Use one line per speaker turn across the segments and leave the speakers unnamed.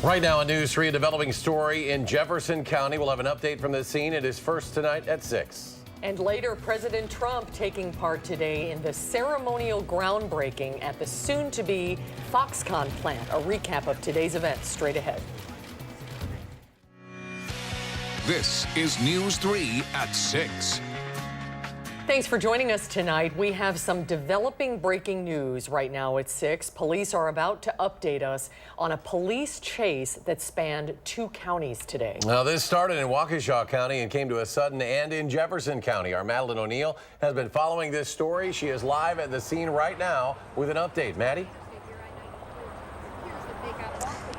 Right now on News 3, a developing story in Jefferson County. We'll have an update from the scene. It is first tonight at 6.
And later, President Trump taking part today in the ceremonial groundbreaking at the soon-to-be Foxconn plant. A recap of today's events straight ahead.
This is News 3 at 6.
Thanks for joining us tonight. We have some developing breaking news right now at 6. Police are about to update us on a police chase that spanned 2 counties today.
Now, this started in Waukesha County and came to a sudden end in Jefferson County. Our Madeline O'Neill has been following this story. She is live at the scene right now with an update. Maddie?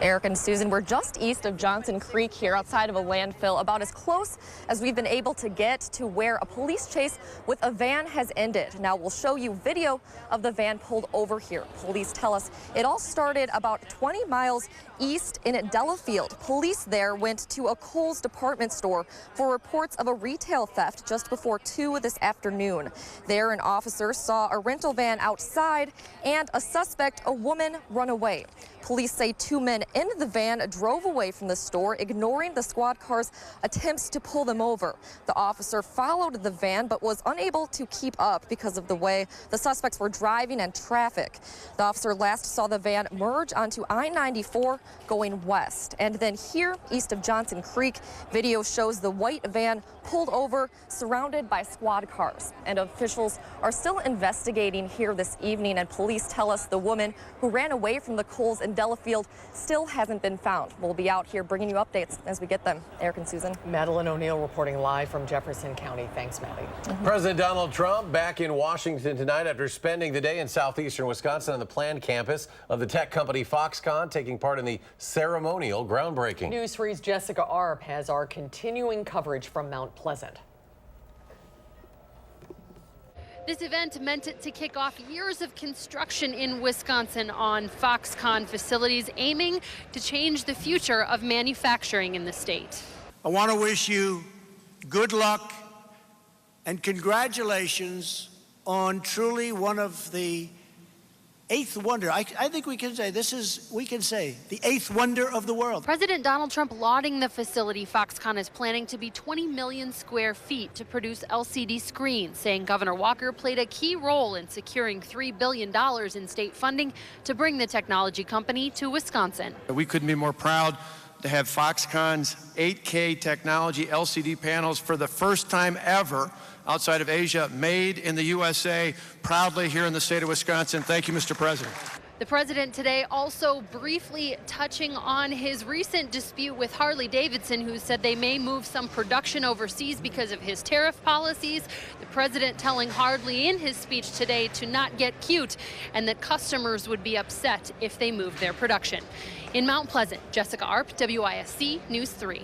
Eric and Susan, we're just east of Johnson Creek here outside of a landfill, about as close as we've been able to get to where a police chase with a van has ended. Now we'll show you video of the van pulled over here. Police tell us it all started about 20 miles east in Delafield. Police there went to a Kohl's department store for reports of a retail theft just before 2 this afternoon. There, an officer saw a rental van outside and a suspect, a woman, run away. Police say 2 men in the van drove away from the store, ignoring the squad car's attempts to pull them over. The officer followed the van but was unable to keep up because of the way the suspects were driving and traffic. The officer last saw the van merge onto I-94 going west. And then here, east of Johnson Creek, video shows the white van pulled over, surrounded by squad cars. And officials are still investigating here this evening, and police tell us the woman who ran away from the Kohl's in Delafield still hasn't been found. We'll be out here bringing you updates as we get them. Eric and Susan.
Madeline O'Neill reporting live from Jefferson County. Thanks, Maddie.
President Donald Trump back in Washington tonight after spending the day in southeastern Wisconsin on the planned campus of the tech company Foxconn, taking part in the ceremonial groundbreaking.
News 3's Jessica Arp has our continuing coverage from Mount Pleasant.
This event meant to kick off years of construction in Wisconsin on Foxconn facilities, aiming to change the future of manufacturing in the state.
I want to wish you good luck and congratulations on truly one of the eighth wonder. I think we can say the eighth wonder of the world.
President Donald Trump lauding the facility Foxconn is planning to be 20 million square feet to produce LCD screens, saying Governor Walker played a key role in securing $3 billion in state funding to bring the technology company to Wisconsin.
We couldn't be more proud to have Foxconn's 8K technology LCD panels for the first time ever outside of Asia, made in the USA, proudly here in the state of Wisconsin. Thank you, Mr. President.
The president today also briefly touching on his recent dispute with Harley-Davidson, who said they may move some production overseas because of his tariff policies. The president telling Harley in his speech today to not get cute and that customers would be upset if they moved their production. In Mount Pleasant, Jessica Arp, WISC News 3.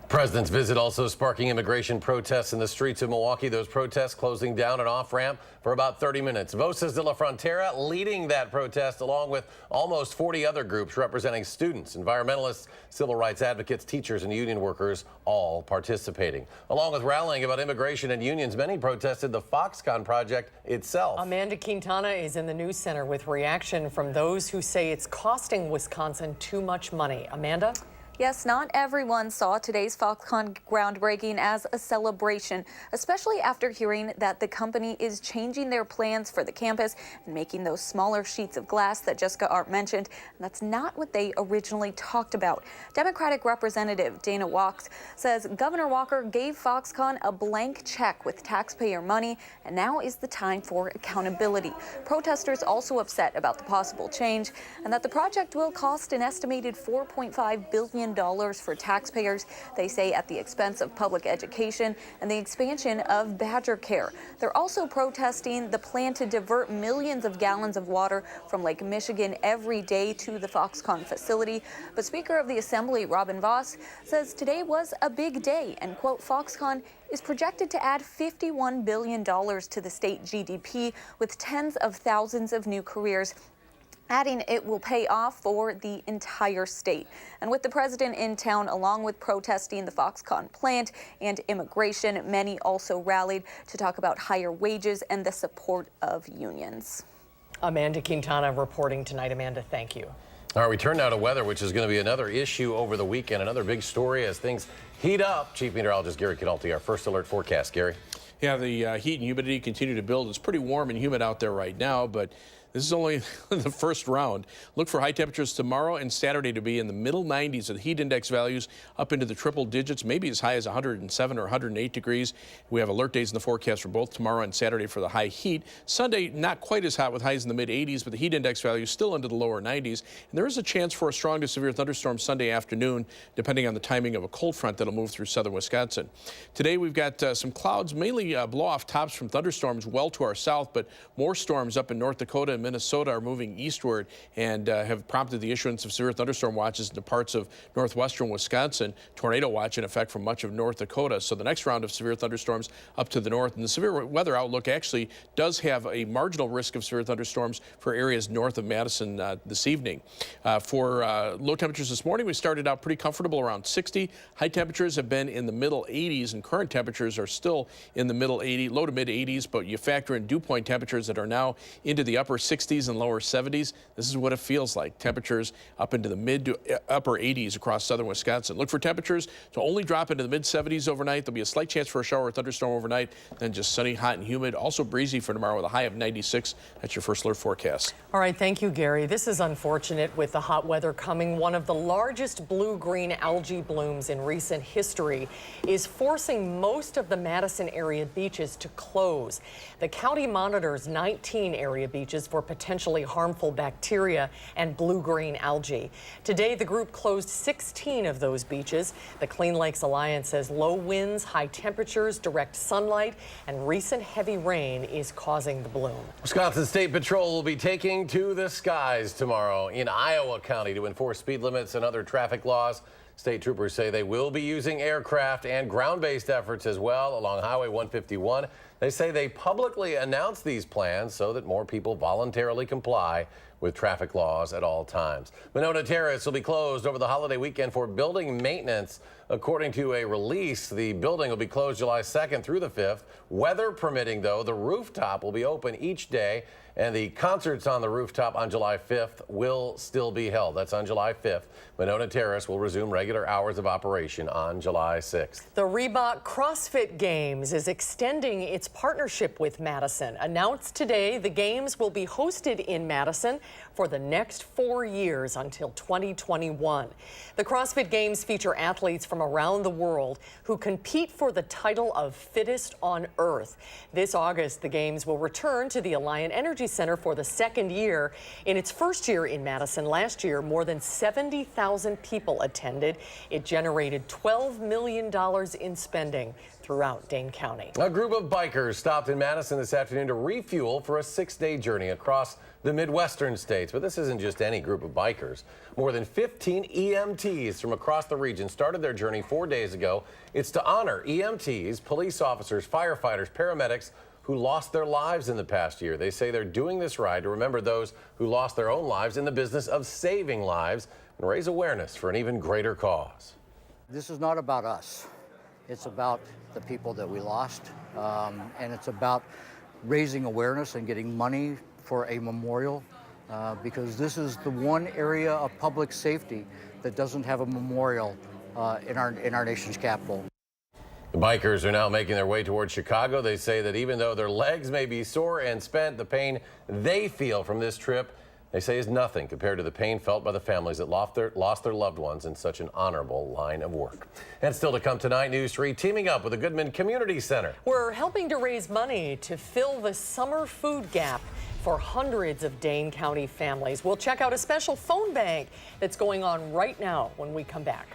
President's visit also sparking immigration protests in the streets of Milwaukee. Those protests closing down an off-ramp for about 30 minutes. Voces de la Frontera leading that protest, along with almost 40 other groups representing students, environmentalists, civil rights advocates, teachers, and union workers, all participating. Along with rallying about immigration and unions, many protested the Foxconn project itself.
Amanda Quintana is in the news center with reaction from those who say it's costing Wisconsin too much money. Amanda?
Yes, not everyone saw today's Foxconn groundbreaking as a celebration, especially after hearing that the company is changing their plans for the campus and making those smaller sheets of glass that Jessica Arp mentioned. And that's not what they originally talked about. Democratic Representative Dana Wachs says Governor Walker gave Foxconn a blank check with taxpayer money, and now is the time for accountability. Protesters also upset about the possible change and that the project will cost an estimated $4.5 billion for taxpayers, they say, at the expense of public education and the expansion of Badger Care. They're also protesting the plan to divert millions of gallons of water from Lake Michigan every day to the Foxconn facility. But Speaker of the Assembly, Robin Vos, says today was a big day and, quote, Foxconn is projected to add $51 billion to the state GDP with tens of thousands of new careers, adding it will pay off for the entire state. And with the president in town, along with protesting the Foxconn plant and immigration, many also rallied to talk about higher wages and the support of unions.
Amanda Quintana reporting tonight. Amanda, thank you.
All right, we turn now to weather, which is going to be another issue over the weekend, another big story as things heat up. Chief Meteorologist Gary Canalti, our first alert forecast. Gary.
Yeah, the heat and humidity continue to build. It's pretty warm and humid out there right now, but this is only the first round. Look for high temperatures tomorrow and Saturday to be in the middle 90s with heat index values up into the triple digits, maybe as high as 107 or 108 degrees. We have alert days in the forecast for both tomorrow and Saturday for the high heat. Sunday, not quite as hot with highs in the mid 80s, but the heat index value still into the lower 90s. And there is a chance for a strong to severe thunderstorm Sunday afternoon, depending on the timing of a cold front that'll move through southern Wisconsin. Today, we've got some clouds, mainly blow-off tops from thunderstorms well to our south, but more storms up in North Dakota and Minnesota are moving eastward and have prompted the issuance of severe thunderstorm watches into parts of northwestern Wisconsin. Tornado watch in effect for much of North Dakota. So the next round of severe thunderstorms up to the north. And the severe weather outlook actually does have a marginal risk of severe thunderstorms for areas north of Madison this evening. For low temperatures this morning, we started out pretty comfortable around 60. High temperatures have been in the middle 80s, and current temperatures are still in the middle 80s, low to mid 80s, but you factor in dew point temperatures that are now into the upper 60s and lower 70s. This is what it feels like. Temperatures up into the mid to upper 80s across southern Wisconsin. Look for temperatures to only drop into the mid 70s overnight. There'll be a slight chance for a shower or thunderstorm overnight, then just sunny, hot, and humid. Also breezy for tomorrow with a high of 96. That's your first alert forecast.
All right, thank you, Gary. This is unfortunate with the hot weather coming. One of the largest blue-green algae blooms in recent history is forcing most of the Madison area beaches to close. The county monitors 19 area beaches for potentially harmful bacteria and blue-green algae. Today, the group closed 16 of those beaches. The Clean Lakes Alliance says low winds, high temperatures, direct sunlight, and recent heavy rain is causing the bloom.
Wisconsin State Patrol will be taking to the skies tomorrow in Iowa County to enforce speed limits and other traffic laws. State troopers say they will be using aircraft and ground-based efforts as well along Highway 151. They say they publicly announced these plans so that more people voluntarily comply with traffic laws at all times. Monona Terrace will be closed over the holiday weekend for building maintenance. According to a release, the building will be closed July 2nd through the 5th. Weather permitting, though, the rooftop will be open each day, and the concerts on the rooftop on July 5th will still be held. That's on July 5th. Monona Terrace will resume regular hours of operation on July 6th.
The Reebok CrossFit Games is extending its partnership with Madison. Announced today, the games will be hosted in Madison for the next 4 years until 2021. The CrossFit Games feature athletes from around the world who compete for the title of fittest on earth. This August, the games will return to the Alliant Energy Center for the second year. In its first year in Madison last year, more than 70,000 people attended. It generated $12 million in spending throughout Dane County.
A group of bikers stopped in Madison this afternoon to refuel for a 6-day journey across the Midwestern states. But this isn't just any group of bikers. More than 15 EMTs from across the region started their journey 4 days ago. It's to honor EMTs, police officers, firefighters, paramedics who lost their lives in the past year. They say they're doing this ride to remember those who lost their own lives in the business of saving lives and raise awareness for an even greater cause.
This is not about us. It's about the people that we lost, and it's about raising awareness and getting money for a memorial, because this is the one area of public safety that doesn't have a memorial in our nation's capital.
The bikers are now making their way towards Chicago. They say that even though their legs may be sore and spent, the pain they feel from this trip, they say, is nothing compared to the pain felt by the families that lost their loved ones in such an honorable line of work. And still to come tonight, News 3 teaming up with the Goodman Community Center.
We're helping to raise money to fill the summer food gap for hundreds of Dane County families. We'll check out a special phone bank that's going on right now when we come back.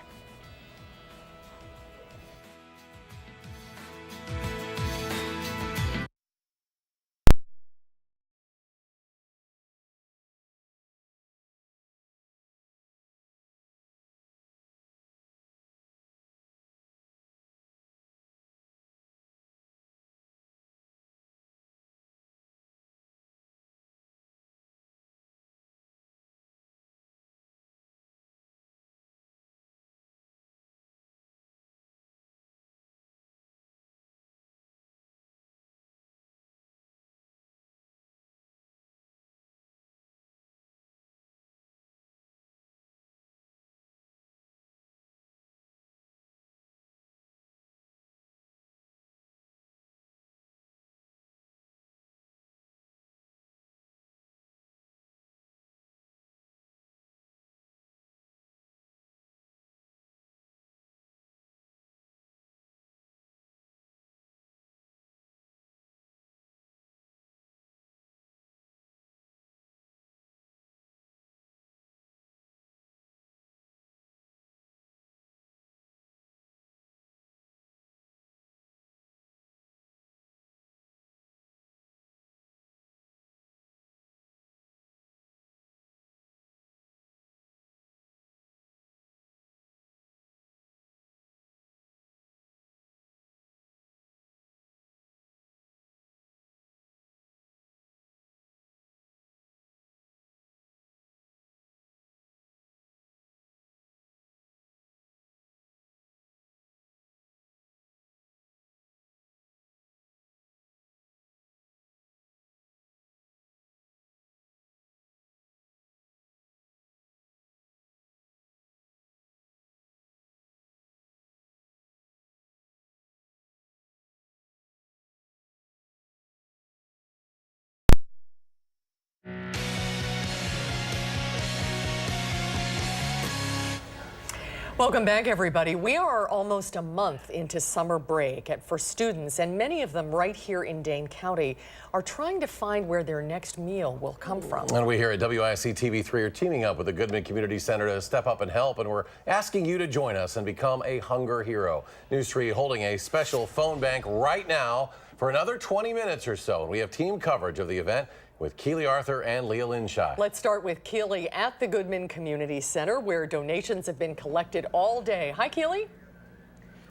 Welcome back, everybody. We are almost a month into summer break for students, and many of them right here in Dane County are trying to find where their next meal will come from.
And we here at WISC-TV 3 are teaming up with the Goodman Community Center to step up and help, and we're asking you to join us and become a hunger hero. News 3 holding a special phone bank right now for another 20 minutes or so. And we have team coverage of the event with Keely Arthur and Leah Linshai.
Let's start with Keely at the Goodman Community Center, where donations have been collected all day. Hi, Keely.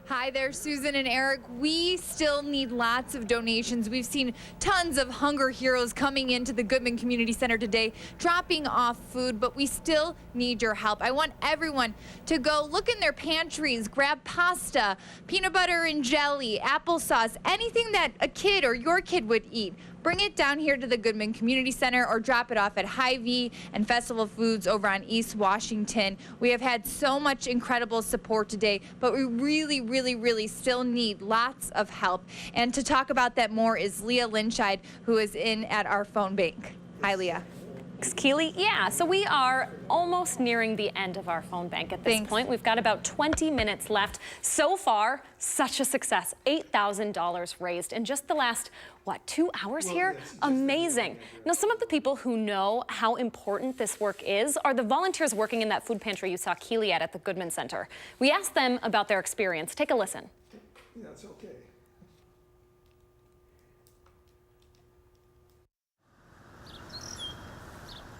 Hi there, Susan and Eric. We still need lots of donations. We've seen tons of hunger heroes coming into the Goodman Community Center today, dropping off food, but we still need your help. I want everyone to go look in their pantries, grab pasta, peanut butter and jelly, applesauce, anything that a kid or your kid would eat. Bring it down here to the Goodman Community Center or drop it off at Hy-Vee and Festival Foods over on East Washington. We have had so much incredible support today, but we really still need lots of help. And to talk about that more is Leah Linshai, who is in at our phone bank. Hi, Leah.
Keely, yeah, so we are almost nearing the end of our phone bank at this point. We've got about 20 minutes left. So far, such a success. $8,000 raised in just the last, 2 hours here? Amazing. Now, some of the people who know how important this work is are the volunteers working in that food pantry you saw Keely at the Goodman Center. We asked them about their experience. Take a listen.
Yeah, it's okay.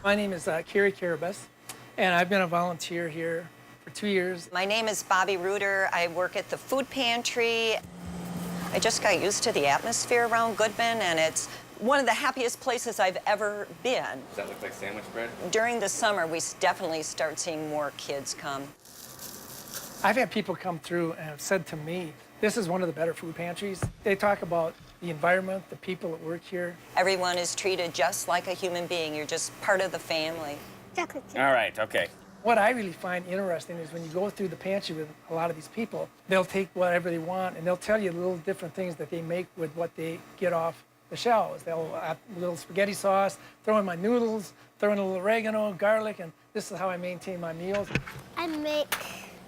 My name is Carrie Carabas, and I've been a volunteer here for 2 years.
My name is Bobby Reuter. I work at the food pantry. I just got used to the atmosphere around Goodman, and it's one of the happiest places I've ever been.
Does that look like sandwich bread?
During the summer, we definitely start seeing more kids come.
I've had people come through and have said to me, this is one of the better food pantries. They talk about the environment, the people that work here.
Everyone is treated just like a human being. You're just part of the family.
All right, okay.
What I really find interesting is when you go through the pantry with a lot of these people, they'll take whatever they want and they'll tell you little different things that they make with what they get off the shelves. They'll add a little spaghetti sauce, throw in my noodles, throw in a little oregano, garlic, and this is how I maintain my meals.
I make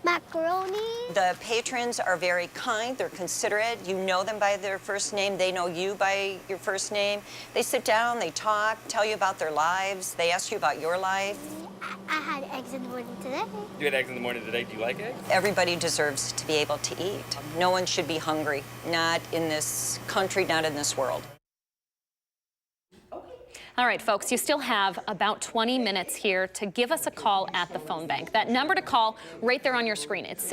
macaroni.
The patrons are very kind, they're considerate. You know them by their first name, they know you by your first name. They sit down, they talk, tell you about their lives, they ask you about your life.
I had eggs in the morning today.
You had eggs in the morning today. Do you like eggs?
Everybody deserves to be able to eat. No one should be hungry, not in this country, not in this world.
All right, folks, you still have about 20 minutes here to give us a call at the phone bank. That number to call right there on your screen. It's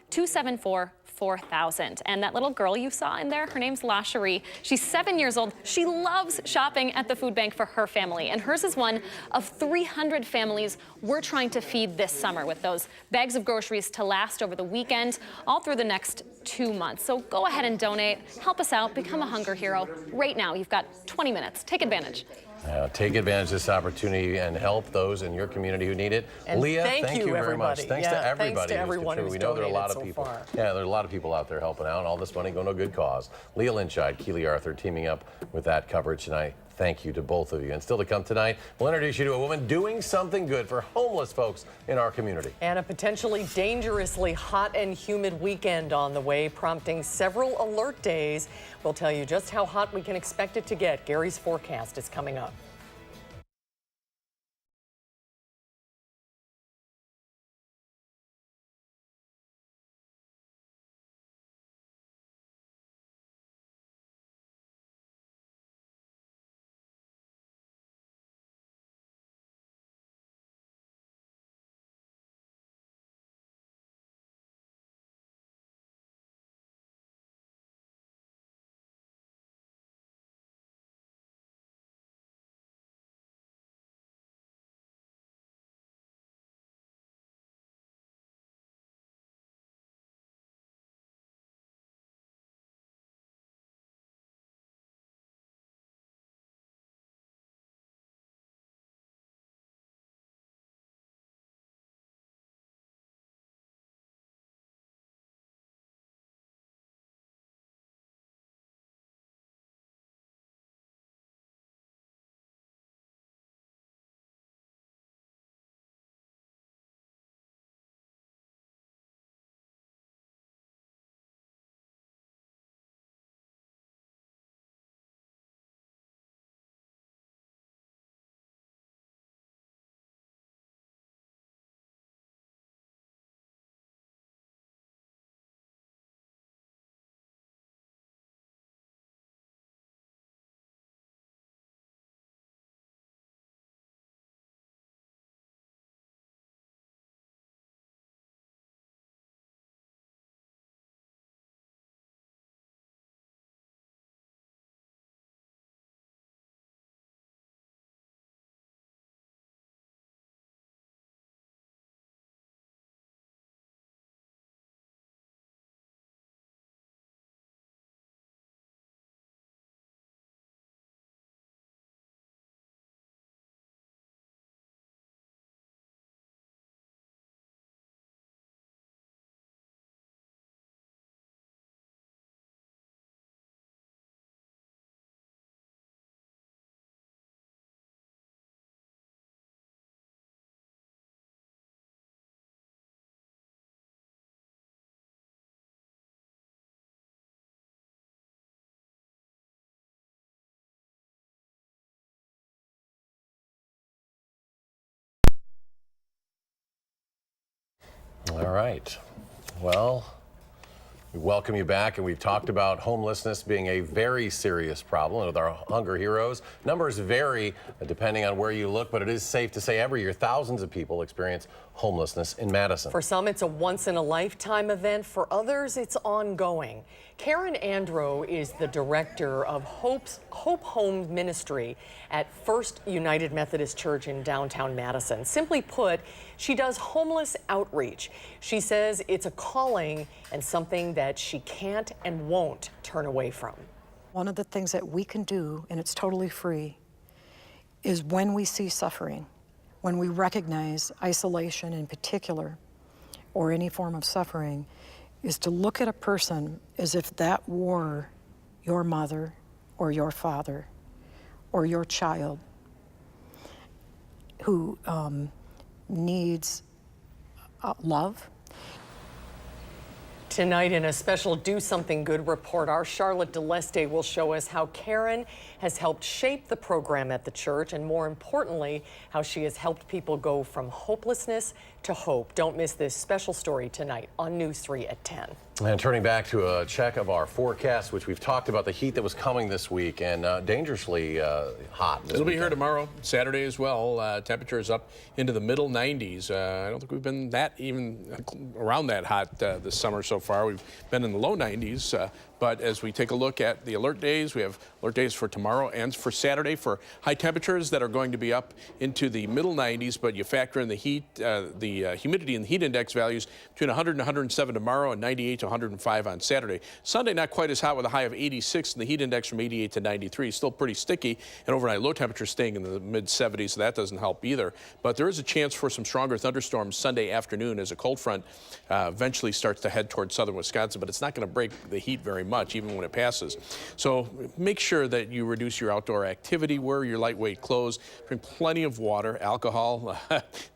608-274-4000. And that little girl you saw in there, her name's LaCherie. She's 7 years old. She loves shopping at the food bank for her family. And hers is one of 300 families we're trying to feed this summer with those bags of groceries to last over the weekend, all through the next 2 months. So go ahead and donate. Help us out. Become a hunger hero right now. You've got 20 minutes. Take advantage.
Take advantage of this opportunity and help those in your community who need it.
And
Leah,
thank you
very much. Thanks to everybody.
Thanks to everyone who's
we know there are a lot of
donated
people.
so far.
Yeah, there are a lot of people out there helping out. All this money going to a good cause. Leah Linshai, Keely Arthur teaming up with that coverage tonight. Thank you to both of you. And still to come tonight, we'll introduce you to a woman doing something good for homeless folks in our community.
And a potentially dangerously hot and humid weekend on the way, prompting several alert days. We'll tell you just how hot we can expect it to get. Gary's forecast is coming up.
All right. Well, we welcome you back, and we've talked about homelessness being a very serious problem with our Hunger Heroes. Numbers vary depending on where you look, but it is safe to say every year thousands of people experience homelessness in Madison.
For some, it's a once-in-a-lifetime event. For others, it's ongoing. Karen Andro is the director of Hope Home Ministry at First United Methodist Church in downtown Madison. Simply put, she does homeless outreach. She says it's a calling and something that she can't and won't turn away from.
One of the things that we can do, and it's totally free, is when we see suffering, when we recognize isolation in particular, or any form of suffering, is to look at a person as if that were your mother or your father or your child who needs love.
Tonight, in a special Do Something Good report, our Charlotte DeLeste will show us how Karen has helped shape the program at the church, and more importantly, how she has helped people go from hopelessness to hope. Don't miss this special story tonight on News 3 at 10.
And turning back to a check of our forecast, which we've talked about the heat that was coming this week, and dangerously hot.
It'll be here tomorrow, Saturday as well. Temperatures up into the middle 90s. I don't think we've been that even around that hot this summer so far. We've been in the low 90s. But as we take a look at the alert days, we have alert days for tomorrow and for Saturday for high temperatures that are going to be up into the middle 90s. But you factor in the heat, the humidity and the heat index values between 100 and 107 tomorrow and 98 to 105 on Saturday. Sunday, not quite as hot with a high of 86 and the heat index from 88 to 93. Still pretty sticky, and overnight low temperatures staying in the mid 70s, so that doesn't help either. But there is a chance for some stronger thunderstorms Sunday afternoon as a cold front eventually starts to head towards southern Wisconsin, but it's not going to break the heat very much, even when it passes. So make sure that you reduce your outdoor activity, wear your lightweight clothes, drink plenty of water, alcohol.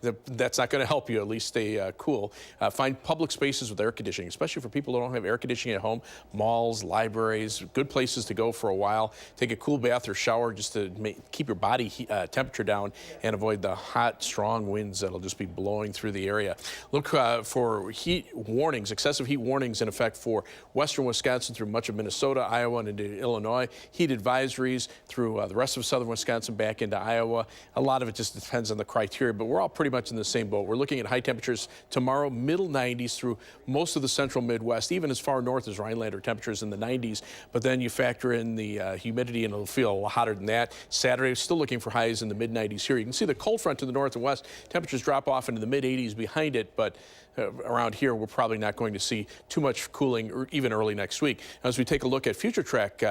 That's not going to help you, at least stay cool. Find public spaces with air conditioning, especially for people who don't have air conditioning at home. Malls, libraries, good places to go for a while. Take a cool bath or shower just to keep your body temperature down and avoid the hot, strong winds that'll just be blowing through the area. Look for heat warnings, excessive heat warnings in effect for western Wisconsin through much of Minnesota, Iowa, and into Illinois. Heat advisories through the rest of southern Wisconsin back into Iowa. A lot of it just depends on the criteria, but we're all pretty much in the same boat. We're looking at high temperatures tomorrow, middle 90s through most of the central Midwest, even as far north as Rhinelander, temperatures in the 90s. But then you factor in the humidity and it'll feel a lot hotter than that. Saturday, still looking for highs in the mid 90s here. You can see the cold front to the north and west. Temperatures drop off into the mid 80s behind it, but around here, we're probably not going to see too much cooling even early next week. As we take a look at future track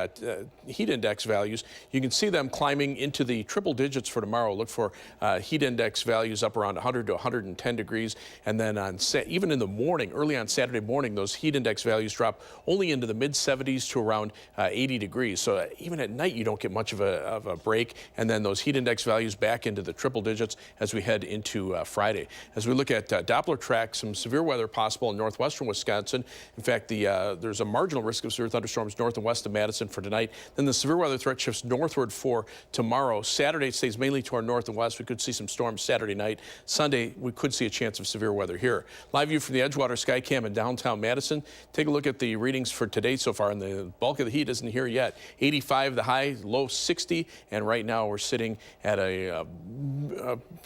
heat index values, you can see them climbing into the triple digits for tomorrow. Look for heat index values up around 100 to 110 degrees. And then even in the morning, early on Saturday morning, those heat index values drop only into the mid 70s to around 80 degrees. So even at night, you don't get much of a break. And then those heat index values back into the triple digits as we head into Friday. As we look at Doppler track, some severe weather possible in northwestern Wisconsin. In fact, there's a marginal risk of severe thunderstorms north and west of Madison for tonight. Then the severe weather threat shifts northward for tomorrow. Saturday it stays mainly to our north and west. We could see some storms Saturday night. Sunday, we could see a chance of severe weather here. Live view from the Edgewater Skycam in downtown Madison. Take a look at the readings for today so far, and the bulk of the heat isn't here yet. 85 the high, low 60, and right now we're sitting at a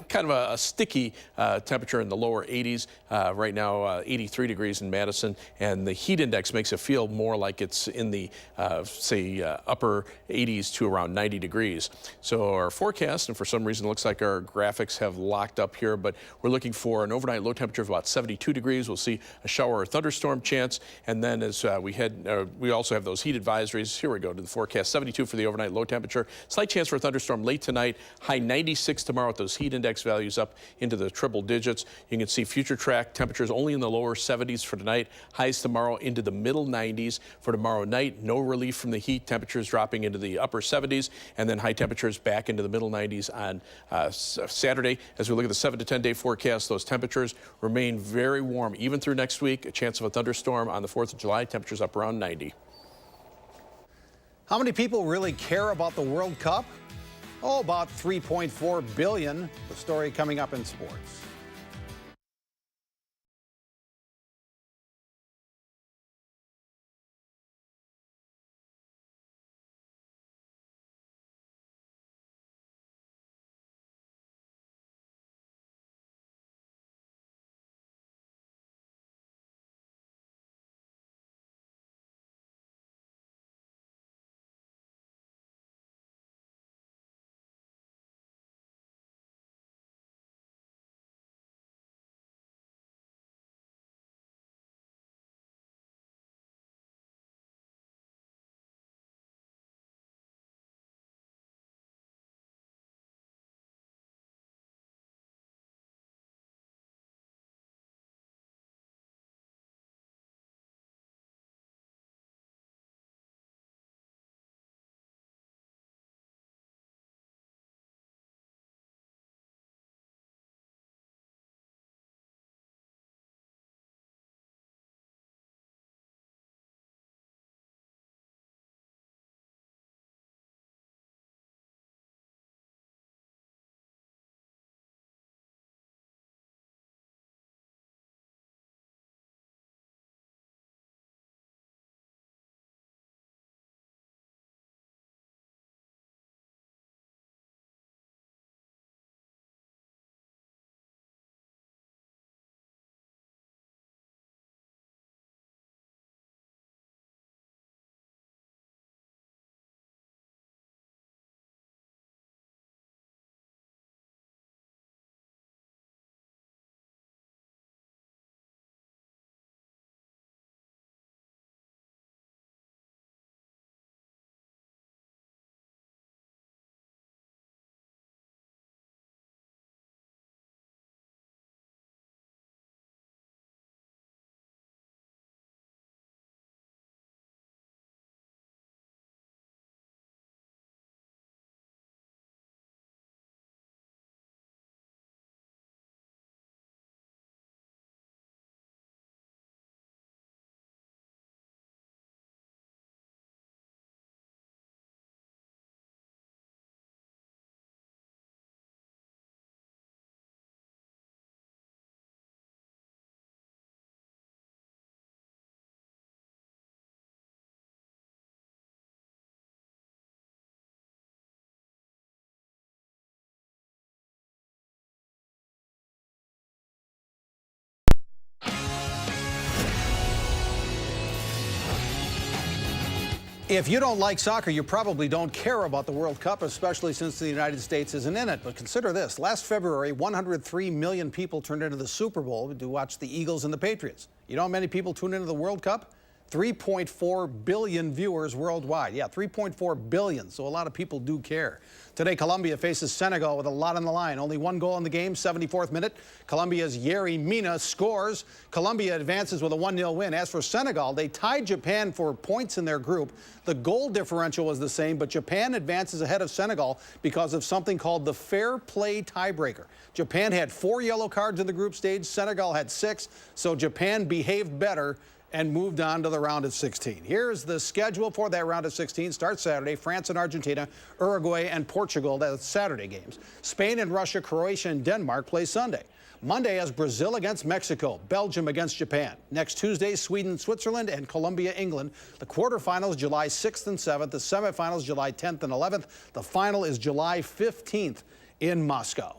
kind of a sticky temperature in the lower 80s. Right now, 83 degrees in Madison, and the heat index makes it feel more like it's in the, upper 80s to around 90 degrees. So our forecast, and for some reason it looks like our graphics have locked up here, but we're looking for an overnight low temperature of about 72 degrees. We'll see a shower or thunderstorm chance, and then as we head, we also have those heat advisories. Here we go to the forecast, 72 for the overnight low temperature. Slight chance for a thunderstorm late tonight, high 96 tomorrow with those heat index values up into the triple digits. You can see future track temperatures only in the lower 70s for tonight. Highs tomorrow into the middle 90s. For tomorrow night, no relief from the heat. Temperatures dropping into the upper 70s, and then high temperatures back into the middle 90s on Saturday. As we look at the 7 to 10 day forecast, those temperatures remain very warm even through next week. A chance of a thunderstorm on the 4th of July. Temperatures up around 90.
How many people really care about the World Cup? Oh, about 3.4 billion. The story coming up in sports. If you don't like soccer, you probably don't care about the World Cup, especially since the United States isn't in it. But consider this. Last February, 103 million people turned into the Super Bowl to watch the Eagles and the Patriots. You know how many people tuned into the World Cup? 3.4 billion viewers worldwide. Yeah, 3.4 billion, so a lot of people do care. Today, Colombia faces Senegal with a lot on the line. Only one goal in the game, 74th minute. Colombia's Yerry Mina scores. Colombia advances with a 1-0 win. As for Senegal, they tied Japan for points in their group. The goal differential was the same, but Japan advances ahead of Senegal because of something called the fair play tiebreaker. Japan had 4 yellow cards in the group stage. Senegal had 6, so Japan behaved better and moved on to the round of 16. Here's the schedule for that round of 16. Starts Saturday. France and Argentina, Uruguay and Portugal. That's Saturday games. Spain and Russia, Croatia and Denmark play Sunday. Monday has Brazil against Mexico, Belgium against Japan. Next Tuesday, Sweden, Switzerland and Colombia, England. The quarterfinals July 6th and 7th. The semifinals July 10th and 11th. The final is July 15th in Moscow.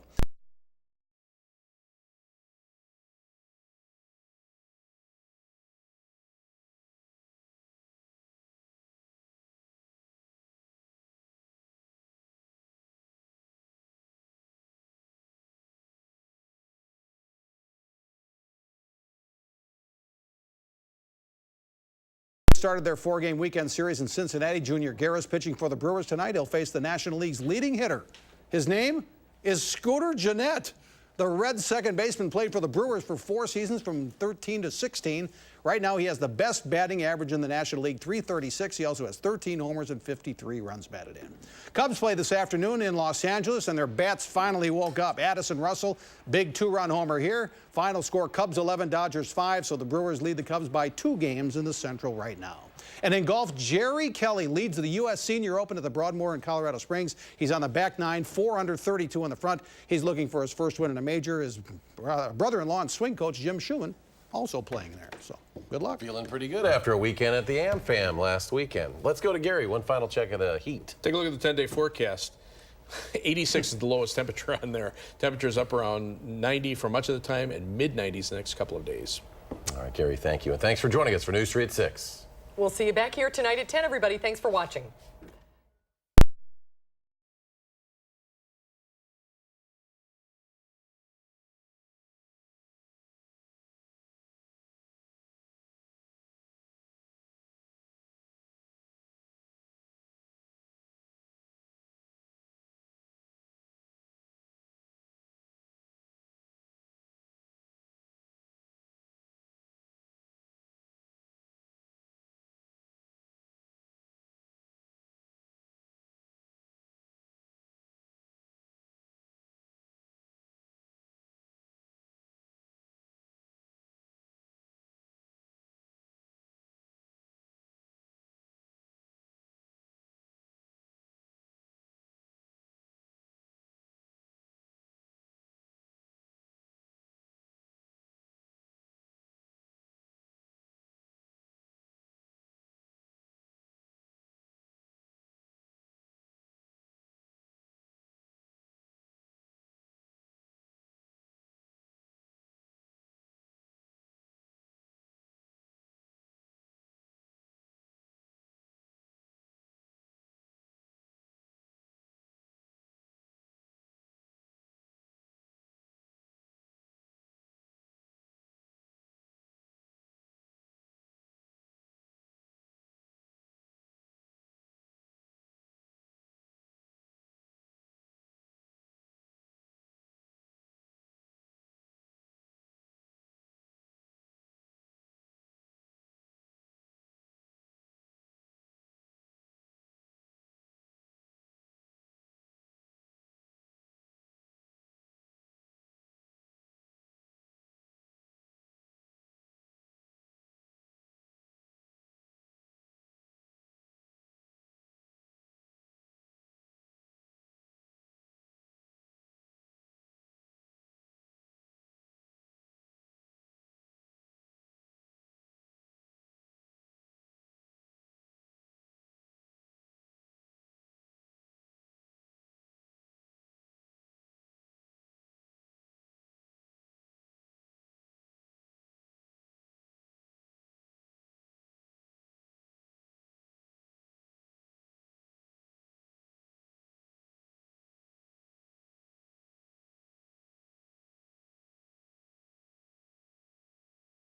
Started their 4-game weekend series in Cincinnati. Junior Guerra's pitching for the Brewers tonight. He'll face the National League's leading hitter. His name is Scooter Gennett. The Reds' second baseman played for the Brewers for 4 seasons from 13 to 16. Right now, he has the best batting average in the National League, .336. He also has 13 homers and 53 runs batted in. Cubs play this afternoon in Los Angeles, and their bats finally woke up. Addison Russell, big 2-run homer here. Final score, Cubs 11, Dodgers 5, so the Brewers lead the Cubs by 2 games in the Central right now. And in golf, Jerry Kelly leads the U.S. Senior Open at the Broadmoor in Colorado Springs. He's on the back 9, 4 under 32 in the front. He's looking for his first win in a major. His brother-in-law and swing coach, Jim Schumann, also playing there. So good luck.
Feeling pretty good after a weekend at the AmFam last weekend. Let's go to Gary. One final check of the heat.
Take a look at the 10-day forecast. 86 is the lowest temperature on there. Temperatures up around 90 for much of the time and mid-90s the next couple of days.
All right, Gary, thank you. And thanks for joining us for News 3 at 6.
We'll see you back here tonight at 10, everybody. Thanks for watching.